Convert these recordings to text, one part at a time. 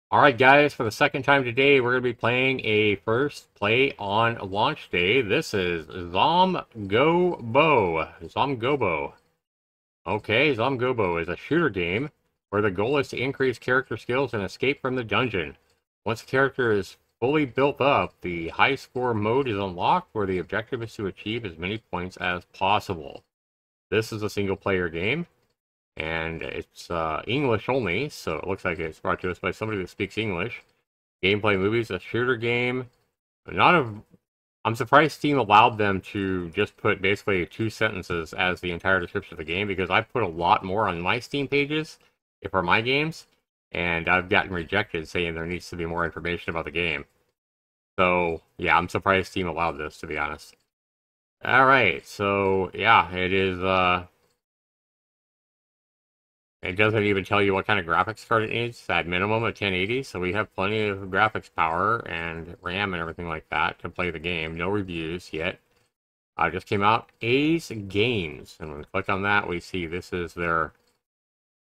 Alright guys, for the second time today, we're going to be playing a first play on launch day. This is ZomGoBo. ZomGoBo. Okay, ZomGoBo is a shooter game where the goal is to increase character skills and escape from the dungeon. Once the character is fully built up, the high score mode is unlocked where the objective is to achieve as many points as possible. This is a single player game. And it's English only, so it looks like it's brought to us by somebody that speaks English. Gameplay movies, a shooter game. I'm surprised Steam allowed them to just put basically 2 sentences as the entire description of the game, because I've put a lot more on my Steam pages for my games, and I've gotten rejected saying there needs to be more information about the game. So, yeah, I'm surprised Steam allowed this, to be honest. Alright, so, yeah, it is, it doesn't even tell you what kind of graphics card it needs. At minimum a 1080, so we have plenty of graphics power and RAM and everything like that to play the game. No reviews yet. Just came out. M.I.S.S Games. And when we click on that, we see this is their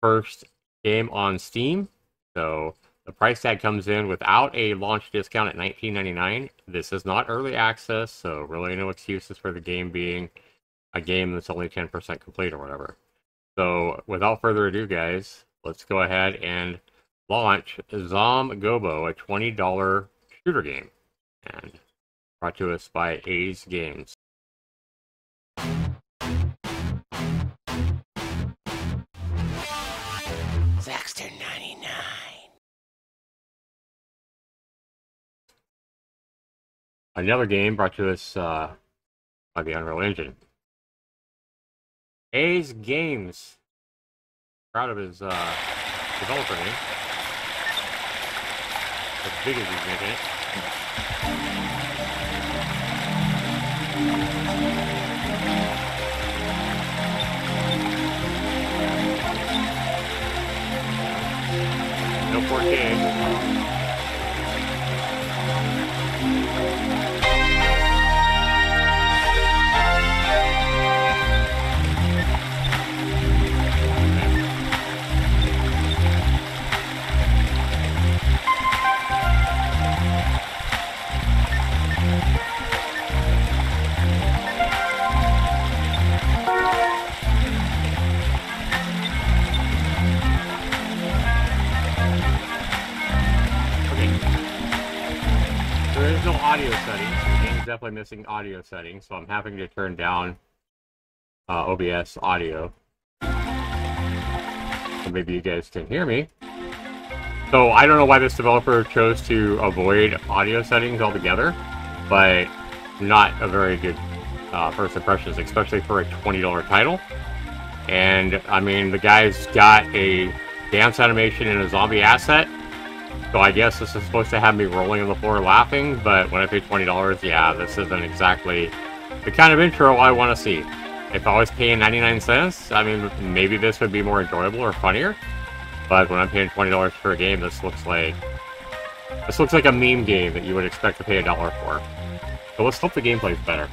first game on Steam. So the price tag comes in without a launch discount at $19.99. This is not early access, so really no excuses for the game being a game that's only 10% complete or whatever. So, without further ado, guys, let's go ahead and launch ZomGoBo, a $20 shooter game. And brought to us by M.I.S.S Games. Zaxter 99. Another game brought to us by the Unreal Engine. M.I.S.S Games. Proud of his developer name. As big as he's making it. No 4K. There is no audio settings. The game's definitely missing audio settings, so I'm having to turn down OBS audio. So maybe you guys can hear me. So I don't know why this developer chose to avoid audio settings altogether, but not a very good first impressions, especially for a $20 title. And I mean, the guy's got a dance animation and a zombie asset. So I guess this is supposed to have me rolling on the floor laughing, but when I pay $20, yeah, this isn't exactly the kind of intro I want to see. If I was paying 99 cents, I mean, maybe this would be more enjoyable or funnier. But when I'm paying $20 for a game, this looks like a meme game that you would expect to pay $1 for. So let's hope the gameplay's better.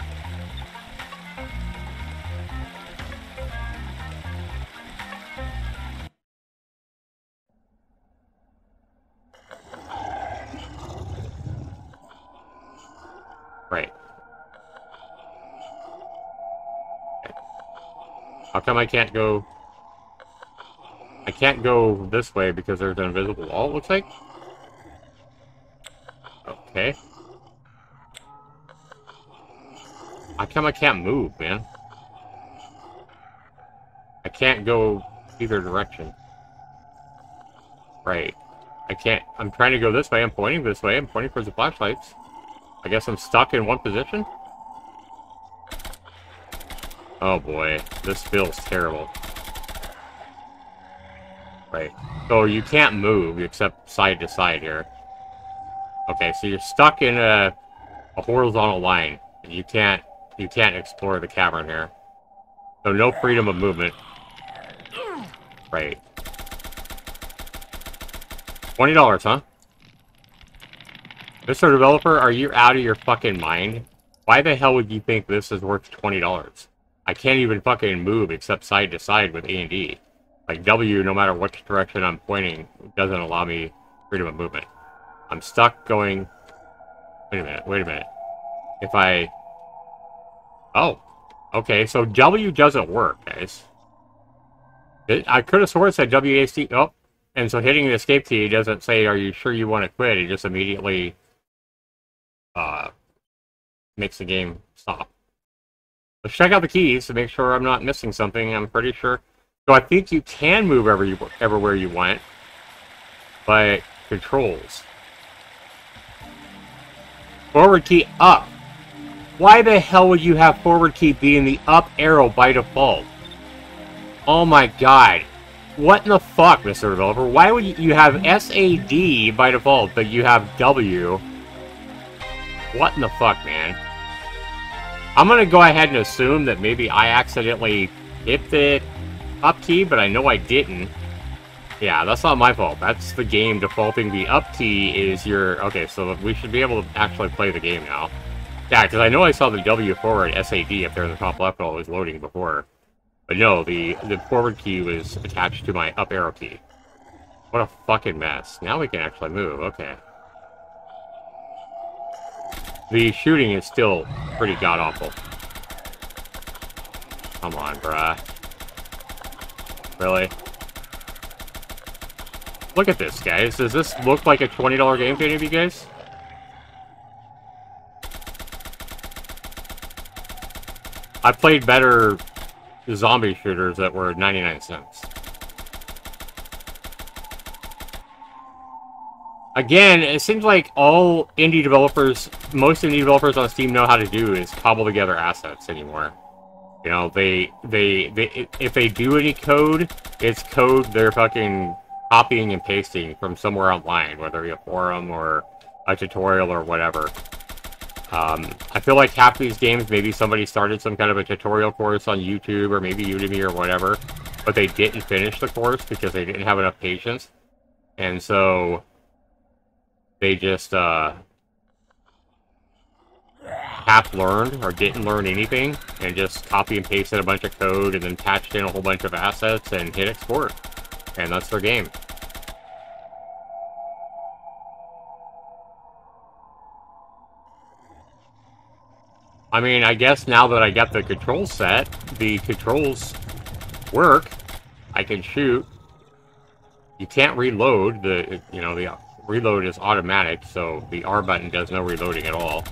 Right. Okay. How come I can't go... I can't go this way because there's an invisible wall, it looks like? Okay. How come I can't move, man? I can't go either direction. Right. I can't... I'm trying to go this way, I'm pointing this way, I'm pointing towards the flashlights. I guess I'm stuck in one position? Oh boy, this feels terrible. Right. So you can't move except side to side here. Okay, so you're stuck in a horizontal line. You can't explore the cavern here. So no freedom of movement. Right. $20, huh? Mr. Developer, are you out of your fucking mind? Why the hell would you think this is worth $20? I can't even fucking move except side to side with A and D. Like W, no matter what direction I'm pointing, doesn't allow me freedom of movement. I'm stuck going... Wait a minute, wait a minute. If I... Oh. Okay, so W doesn't work, guys. I could have sworn it said WASD. Oh. And so hitting the escape key doesn't say, are you sure you want to quit? It just immediately makes the game stop. Let's check out the keys to make sure I'm not missing something. I'm pretty sure. So I think you can move everywhere you want. But controls. Forward key up. Why the hell would you have forward key be in the up arrow by default? Oh my god. What in the fuck, Mr. Developer? Why would you have SAD by default, but you have W? What in the fuck, man? I'm gonna go ahead and assume that maybe I accidentally hit the up key, but I know I didn't. Yeah, that's not my fault. That's the game defaulting. The up key is your... Okay, so we should be able to actually play the game now. Yeah, because I know I saw the W forward SAD up there in the top left while it was loading before. But no, the forward key was attached to my up arrow key. What a fucking mess. Now we can actually move. Okay. The shooting is still pretty god-awful. Come on, bruh. Really? Look at this, guys. Does this look like a $20 game to any of you guys? I played better zombie shooters that were 99 cents. Again, it seems like all indie developers, most indie developers on Steam know how to do is cobble together assets anymore. You know, they if they do any code, it's code they're fucking copying and pasting from somewhere online, whether it be a forum or a tutorial or whatever. I feel like half these games, maybe somebody started some kind of a tutorial course on YouTube or maybe Udemy or whatever, but they didn't finish the course because they didn't have enough patience. And so they just half learned or didn't learn anything and just copy and pasted a bunch of code and then patched in a whole bunch of assets and hit export. And that's their game. I mean, I guess now that I got the controls set, the controls work. I can shoot. You can't reload. The reload is automatic, so the R button does no reloading at all.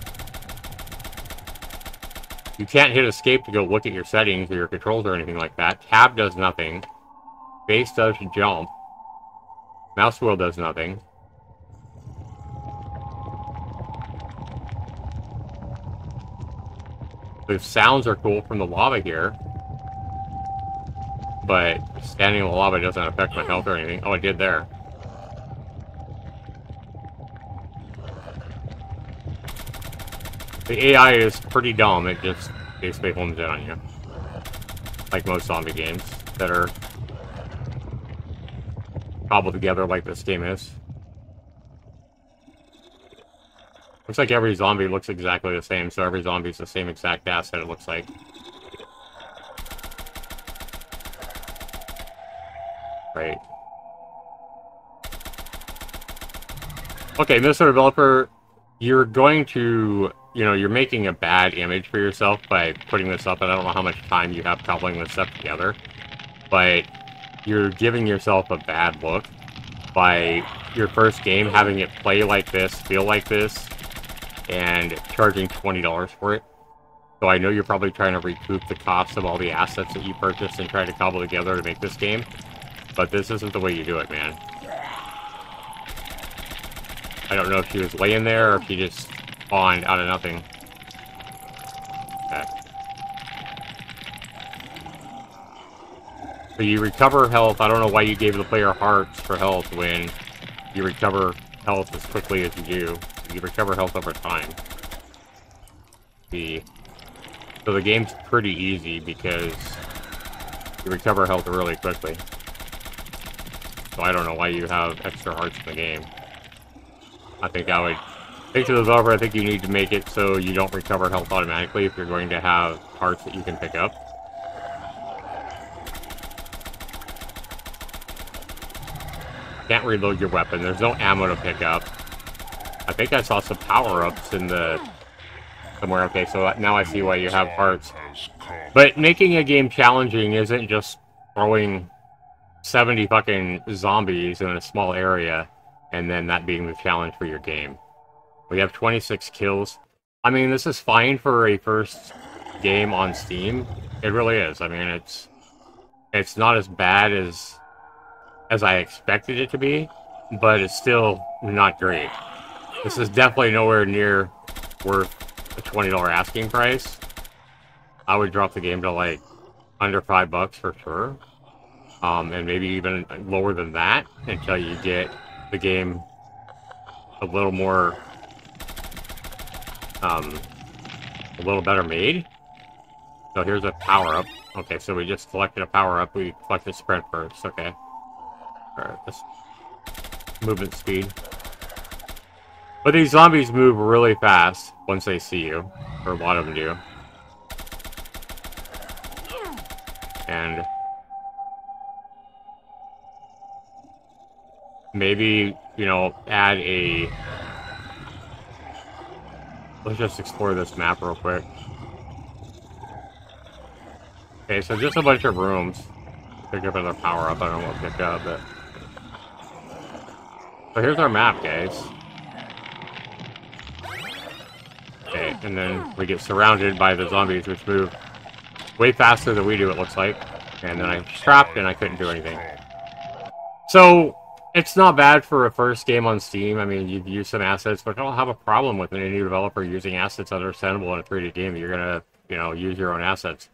You can't hit escape to go look at your settings or your controls or anything like that. Tab does nothing. Base does jump. Mouse wheel does nothing. The sounds are cool from the lava here. But standing in the lava doesn't affect my health or anything. Oh, it did there. The AI is pretty dumb. It just basically homes in on you. Like most zombie games that are cobbled together like this game is. Looks like every zombie looks exactly the same, so every zombie is the same exact asset it looks like. Right. Okay, Mr. Developer, you're going to, you're making a bad image for yourself by putting this up, and I don't know how much time you have cobbling this stuff together, but you're giving yourself a bad look by your first game having it play like this, feel like this, and charging $20 for it. So I know you're probably trying to recoup the cost of all the assets that you purchased and try to cobble together to make this game, but this isn't the way you do it, man. I don't know if she was laying there or if she just spawned out of nothing. Okay. So you recover health. I don't know why you gave the player hearts for health when you recover health as quickly as you do. You recover health over time. So the game's pretty easy because you recover health really quickly. So I don't know why you have extra hearts in the game. I think to the developer, I think you need to make it so you don't recover health automatically if you're going to have hearts that you can pick up. Can't reload your weapon. There's no ammo to pick up. I think I saw some power-ups in the... somewhere. Okay, so now I see why you have hearts. But making a game challenging isn't just throwing 70 fucking zombies in a small area and then that being the challenge for your game. We have 26 kills. I mean, this is fine for a first game on Steam. It really is. I mean, it's not as bad as I expected it to be, but it's still not great. This is definitely nowhere near worth a $20 asking price. I would drop the game to like under $5 for sure. And maybe even lower than that until you get the game a little more, a little better made. So here's a power-up. Okay, so we just selected a power-up. We selected sprint first. Okay. Alright, this movement speed. But these zombies move really fast once they see you. Or a lot of them do. And maybe, you know, add a... Let's just explore this map real quick. Okay, so just a bunch of rooms. Pick up another power-up. I don't know what to pick up, but... So here's our map, guys. Okay, and then we get surrounded by the zombies, which move way faster than we do, it looks like. And then I'm trapped and I couldn't do anything. So, it's not bad for a first game on Steam. I mean, you've used some assets, but I don't have a problem with any new developer using assets that are understandable in a 3D game. You're gonna, you know, use your own assets.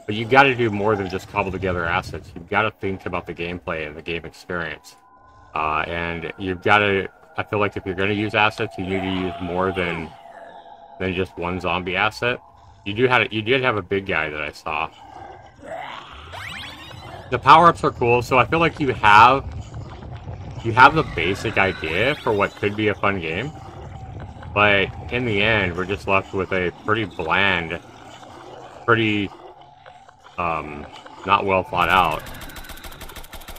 But you got to do more than just cobble together assets. You've got to think about the gameplay and the game experience. And you've got to... I feel like if you're going to use assets, you need to use more than just one zombie asset. You did have a big guy that I saw. The power-ups are cool, so I feel like you have the basic idea for what could be a fun game. But in the end, we're just left with a pretty bland, pretty not well thought out,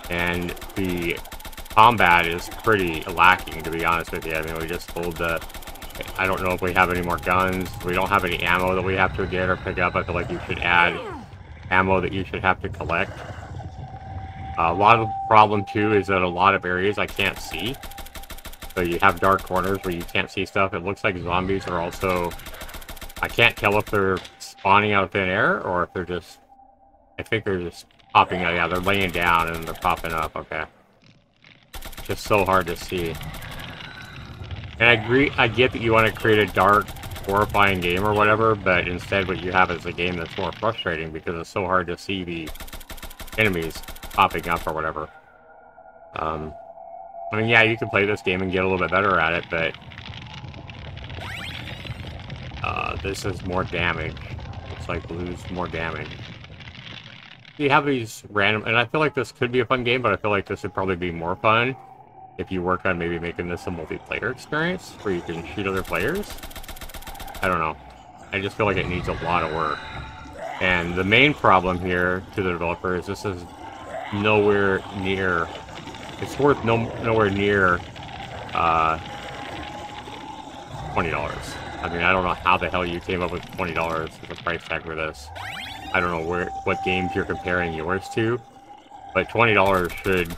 and the combat is pretty lacking, to be honest with you. I mean, we just pulled the... I don't know if we have any more guns. We don't have any ammo that we have to get or pick up. I feel like you should add ammo that you should have to collect. A lot of the problem, too, is that a lot of areas I can't see. So you have dark corners where you can't see stuff. It looks like zombies are also... I can't tell if they're spawning out of thin air or if they're just... I think they're just popping out. Yeah, they're laying down and they're popping up. Okay. It's just so hard to see. And I agree, I get that you want to create a dark, horrifying game or whatever, but instead what you have is a game that's more frustrating because it's so hard to see the enemies popping up or whatever. I mean, yeah, you can play this game and get a little bit better at it, but this is more damage. Looks like lose more damage. You have these random, and I feel like this could be a fun game, but I feel like this would probably be more fun if you work on maybe making this a multiplayer experience where you can shoot other players. I don't know. I just feel like it needs a lot of work. And the main problem here to the developer is this is nowhere near... It's worth nowhere near $20. I mean, I don't know how the hell you came up with $20 as a price tag for this. I don't know what games you're comparing yours to, but $20 should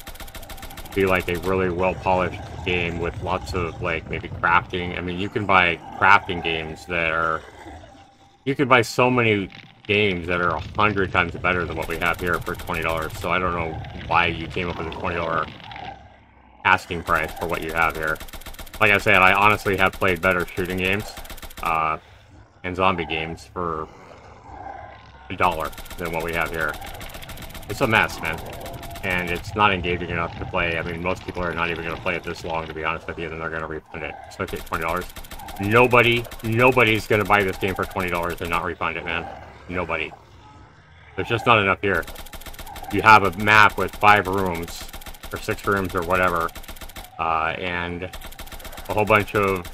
be like a really well-polished game with lots of, like, maybe crafting. I mean, you can buy crafting games that are... You can buy so many games that are 100 times better than what we have here for $20, so I don't know why you came up with a $20 asking price for what you have here. Like I said, I honestly have played better shooting games and zombie games for $1 than what we have here. It's a mess, man. And it's not engaging enough to play. I mean, most people are not even going to play it this long, to be honest with you, then they're going to refund it. Especially at $20. Nobody's going to buy this game for $20 and not refund it, man. Nobody. There's just not enough here. You have a map with 5 rooms, or 6 rooms, or whatever, and a whole bunch of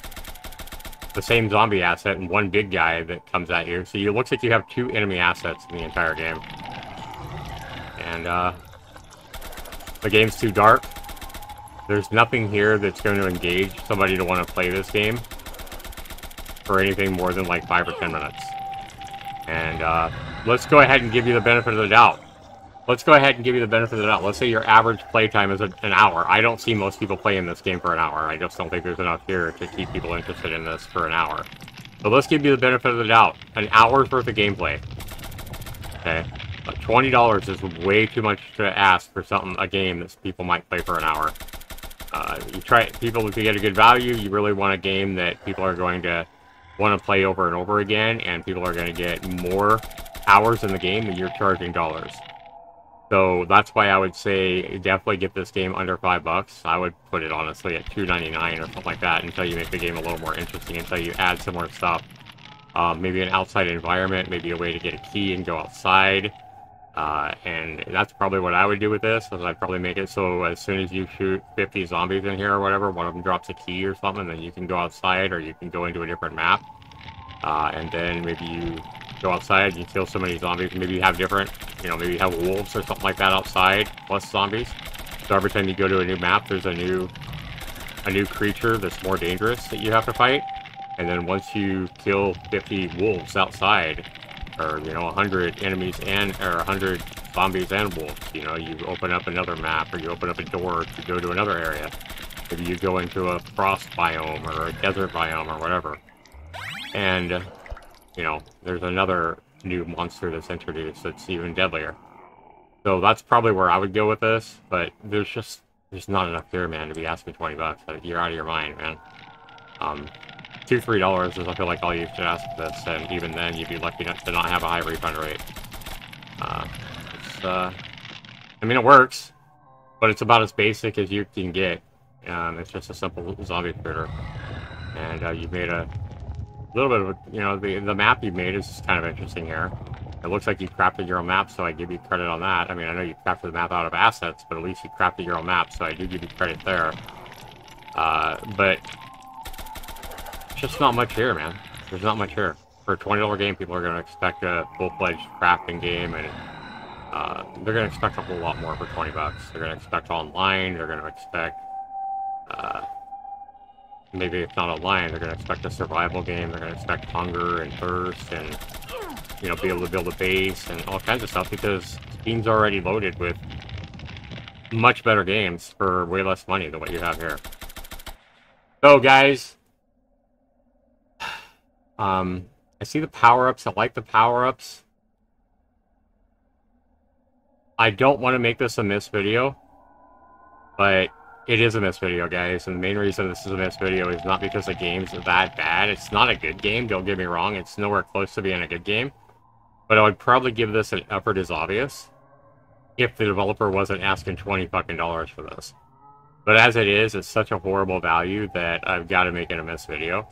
the same zombie asset and one big guy that comes at you. So it looks like you have 2 enemy assets in the entire game. And, the game's too dark. There's nothing here that's going to engage somebody to want to play this game for anything more than like 5 or 10 minutes. And let's go ahead and give you the benefit of the doubt. Let's go ahead and give you the benefit of the doubt. Let's say your average playtime is an hour. I don't see most people playing this game for an hour. I just don't think there's enough here to keep people interested in this for an hour. So let's give you the benefit of the doubt. An hour's worth of gameplay. Okay? $20 is way too much to ask for a game that people might play for an hour. You try people to get a good value. You really want a game that people are going to want to play over and over again, and people are going to get more hours in the game than you're charging dollars. So that's why I would say definitely get this game under $5. I would put it honestly at $2.99 or something like that until you make the game a little more interesting, until you add some more stuff. Maybe an outside environment, maybe a way to get a key and go outside. And that's probably what I would do with this, is I'd probably make it so as soon as you shoot 50 zombies in here or whatever, one of them drops a key or something, then you can go outside, or you can go into a different map. And then maybe you go outside, you kill so many zombies, maybe you have different, maybe you have wolves or something like that outside, plus zombies. So every time you go to a new map, there's a new creature that's more dangerous that you have to fight. And then once you kill 50 wolves outside, or 100 enemies or 100 zombies and wolves, you open up another map, or you open up a door to go to another area. Maybe you go into a frost biome or a desert biome or whatever. And there's another new monster that's introduced that's even deadlier. So that's probably where I would go with this, but there's not enough here, man, to be asking $20. You're out of your mind, man. $2-3 is, I feel like, all you should ask for this, and even then you'd be lucky to not have a high refund rate. I mean, it works, but it's about as basic as you can get. It's just a simple zombie shooter, and you've made a little bit of the map you made is kind of interesting here. It looks like you crafted your own map, so I give you credit on that. I mean, I know you crafted the map out of assets, but at least you crafted your own map, so I do give you credit there. But just not much here, man. There's not much here. For a $20 game, people are going to expect a full-fledged crafting game, and they're going to expect a whole lot more for $20. They're going to expect online, they're going to expect, maybe if not online, they're going to expect a survival game, they're going to expect hunger and thirst, and, be able to build a base, and all kinds of stuff, because Steam's already loaded with much better games for way less money than what you have here. So, guys, I see the power-ups. I like the power-ups. I don't want to make this a M.I.S.S video, but it is a M.I.S.S video, guys. And the main reason this is a M.I.S.S video is not because the game's that bad. It's not a good game, don't get me wrong. It's nowhere close to being a good game. But I would probably give this an effort as obvious if the developer wasn't asking $20 fucking for this. But as it is, it's such a horrible value that I've got to make it a M.I.S.S video,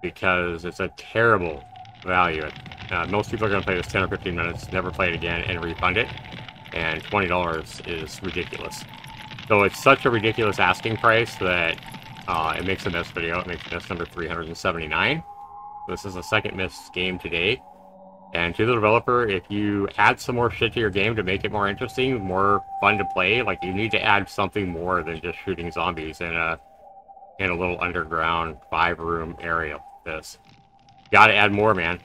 because it's a terrible value. Most people are going to play this 10 or 15 minutes, never play it again, and refund it. And $20 is ridiculous. So it's such a ridiculous asking price that it makes a M.I.S.S video. It makes M.I.S.S number 379. This is the second M.I.S.S game today. And to the developer, if you add some more shit to your game to make it more interesting, more fun to play, like, you need to add something more than just shooting zombies in a little underground 5-room area. This. Gotta add more, man.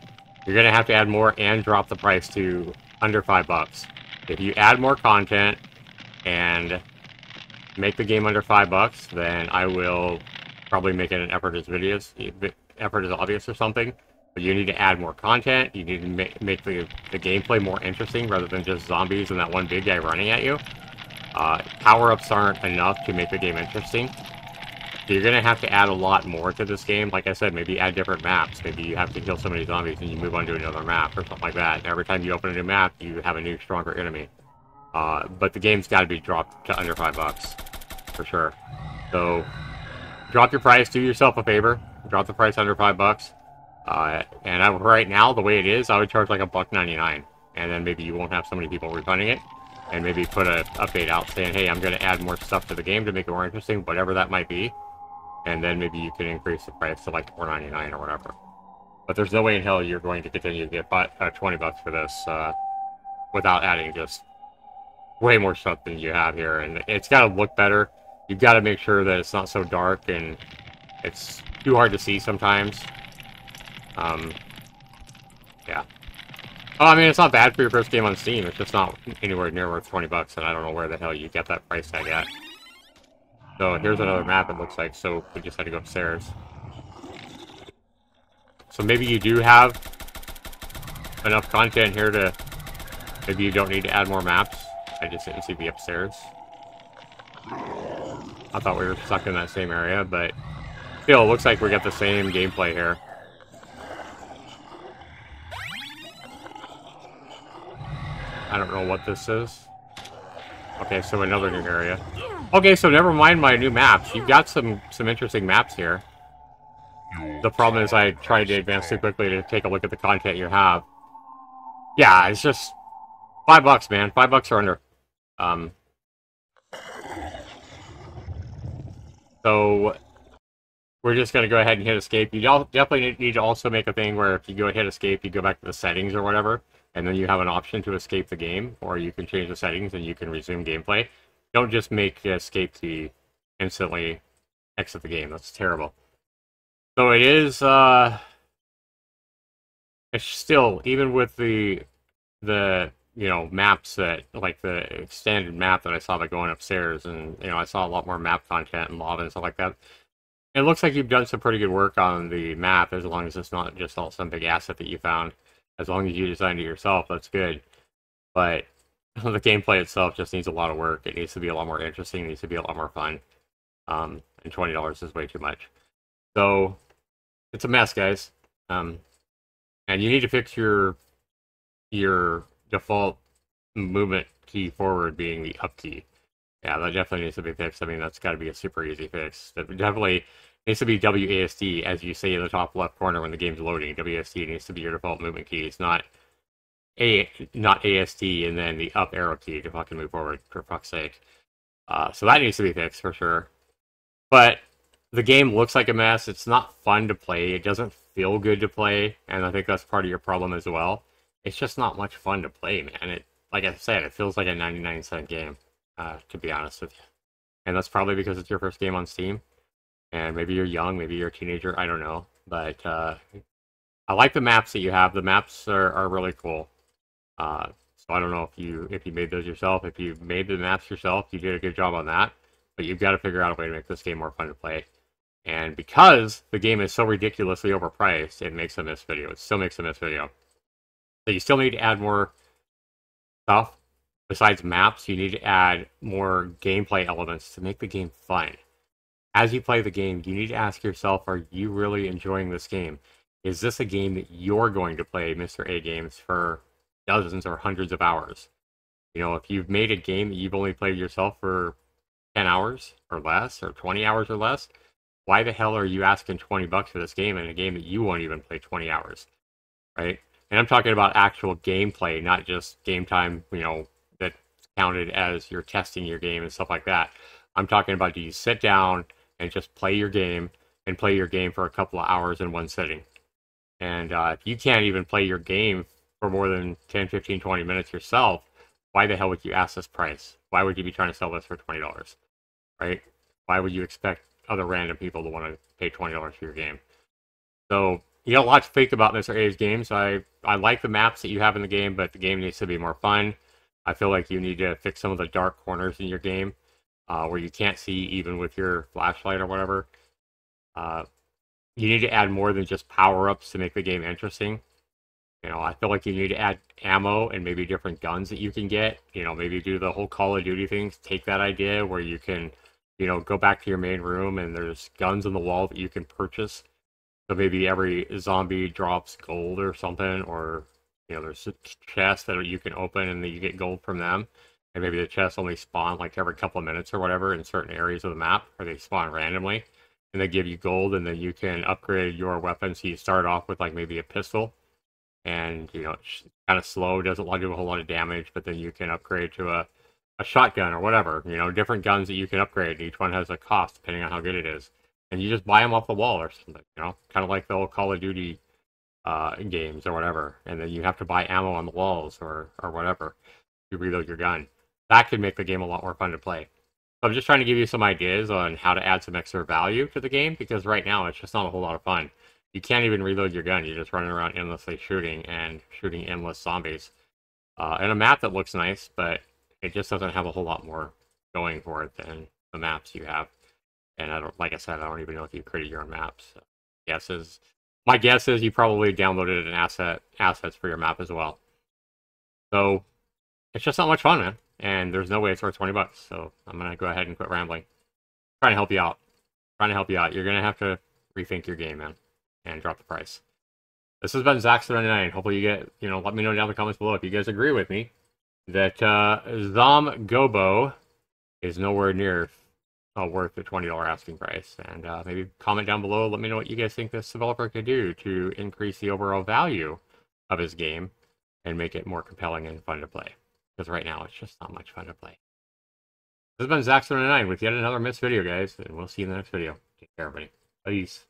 You're gonna have to add more and drop the price to under $5. If you add more content and make the game under $5, then I will probably make it an effort as obvious or something. But you need to add more content. You need to make the gameplay more interesting rather than just zombies and that one big guy running at you. Power-ups aren't enough to make the game interesting. So you're going to have to add a lot more to this game. Like I said, maybe add different maps. Maybe you have to kill so many zombies and you move on to another map or something like that. And every time you open a new map, you have a new, stronger enemy. But the game's got to be dropped to under $5, for sure. So, drop your price. Do yourself a favor. Drop the price under $5. And right now, the way it is, I would charge like $1.99. And then maybe you won't have so many people refunding it. And maybe put an update out saying, hey, I'm going to add more stuff to the game to make it more interesting, whatever that might be. And then maybe you can increase the price to like $4.99 or whatever. But there's no way in hell you're going to continue to get $20 for this without adding just way more stuff than you have here. And it's got to look better. you've got to make sure that it's not so dark and it's too hard to see sometimes. Yeah. Oh, I mean, it's not bad for your first game on Steam. It's just not anywhere near worth 20 bucks, and I don't know where the hell you get that price tag at. So here's another map, it looks like, so we just had to go upstairs. So maybe you do have enough content here to... Maybe you don't need to add more maps. I just didn't see the upstairs. I thought we were stuck in that same area, but... Still, it looks like we got the same gameplay here. I don't know what this is. Okay, so another new area. Okay, so never mind my new maps. You've got some interesting maps here. The problem is I tried to advance too quickly to take a look at the content you have. Yeah, it's just $5, man. $5 or under. So we're just gonna go ahead and hit escape. You definitely need to also make a thing where if you go hit escape, you go back to the settings or whatever, and then you have an option to escape the game, or you can change the settings and you can resume gameplay. Don't just make escape to instantly exit the game. That's terrible. So it is, it's still, even with the you know, maps that, like the extended map that I saw by going upstairs, and, you know, I saw a lot more map content and lava and stuff like that. It looks like you've done some pretty good work on the map, as long as it's not just all some big asset that you found. As long as you designed it yourself, that's good. But the gameplay itself just needs a lot of work. It needs to be a lot more interesting. It needs to be a lot more fun. And $20 is way too much. So it's a mess, guys. And you need to fix your default movement key forward being the up key. Yeah, that definitely needs to be fixed. I mean, that's got to be a super easy fix. That definitely needs to be WASD, as you say in the top left corner when the game's loading. WASD needs to be your default movement key. It's not ASD and then the up arrow key to fucking move forward, for fuck's sake. So that needs to be fixed for sure. But the game looks like a mess. It's not fun to play. It doesn't feel good to play, and I think that's part of your problem as well. It's just not much fun to play, man. It, like I said, it feels like a 99-cent game, to be honest with you. And that's probably because it's your first game on Steam. And maybe you're young, maybe you're a teenager, I don't know. But I like the maps that you have. The maps are really cool. So I don't know if you made those yourself. If you made the maps yourself, you did a good job on that. But you've got to figure out a way to make this game more fun to play. And because the game is so ridiculously overpriced, it makes a M.I.S.S video. It still makes a M.I.S.S video. So you still need to add more stuff. Besides maps, you need to add more gameplay elements to make the game fun. As you play the game, you need to ask yourself, are you really enjoying this game? Is this a game that you're going to play Mr. A games for dozens or hundreds of hours? You know, if you've made a game that you've only played yourself for 10 hours or less, or 20 hours or less, why the hell are you asking 20 bucks for this game in a game that you won't even play 20 hours, right? And I'm talking about actual gameplay, not just game time, you know, that's counted as you're testing your game and stuff like that. I'm talking about, do you sit down and just play your game and play your game for a couple of hours in one sitting? And if you can't even play your game for more than 10, 15, 20 minutes yourself, why the hell would you ask this price? Why would you be trying to sell this for $20, right? Why would you expect other random people to want to pay $20 for your game? So you got a lot to think about Mr. A's games. I like the maps that you have in the game, but the game needs to be more fun. I feel like you need to fix some of the dark corners in your game where you can't see even with your flashlight or whatever. You need to add more than just power-ups to make the game interesting. You know, I feel like you need to add ammo and maybe different guns that you can get. You know, maybe do the whole Call of Duty things. Take that idea where you can, you know, go back to your main room and there's guns on the wall that you can purchase. So maybe every zombie drops gold or something, or, you know, there's chests that you can open and then you get gold from them. And maybe the chests only spawn like every couple of minutes or whatever in certain areas of the map, or they spawn randomly. And they give you gold, and then you can upgrade your weapon. So you start off with like maybe a pistol. And, you know, it's kind of slow, doesn't do a whole lot of damage, but then you can upgrade to a shotgun or whatever. You know, different guns that you can upgrade. Each one has a cost depending on how good it is. And you just buy them off the wall or something, you know, kind of like the old Call of Duty games or whatever. And then you have to buy ammo on the walls or whatever to reload your gun. That could make the game a lot more fun to play. I'm just trying to give you some ideas on how to add some extra value to the game, because right now it's just not a whole lot of fun. You can't even reload your gun. You're just running around endlessly shooting and shooting endless zombies. And a map that looks nice, but it just doesn't have a whole lot more going for it than the maps you have. And I don't, like I said, I don't even know if you created your own maps. So my guess is you probably downloaded an assets for your map as well. So it's just not much fun, man. And there's no way it's worth $20. So I'm gonna go ahead and quit rambling. Trying to help you out. Trying to help you out. You're gonna have to rethink your game, man, and drop the price. This has been Zax79. Hopefully you get, let me know down in the comments below if you guys agree with me that ZomGoBo is nowhere near worth the $20 asking price. And maybe comment down below. Let me know what you guys think this developer could do to increase the overall value of his game and make it more compelling and fun to play. Because right now it's just not much fun to play. This has been Zax79 with yet another M.I.S.S video, guys, and we'll see you in the next video. Take care, everybody. Peace.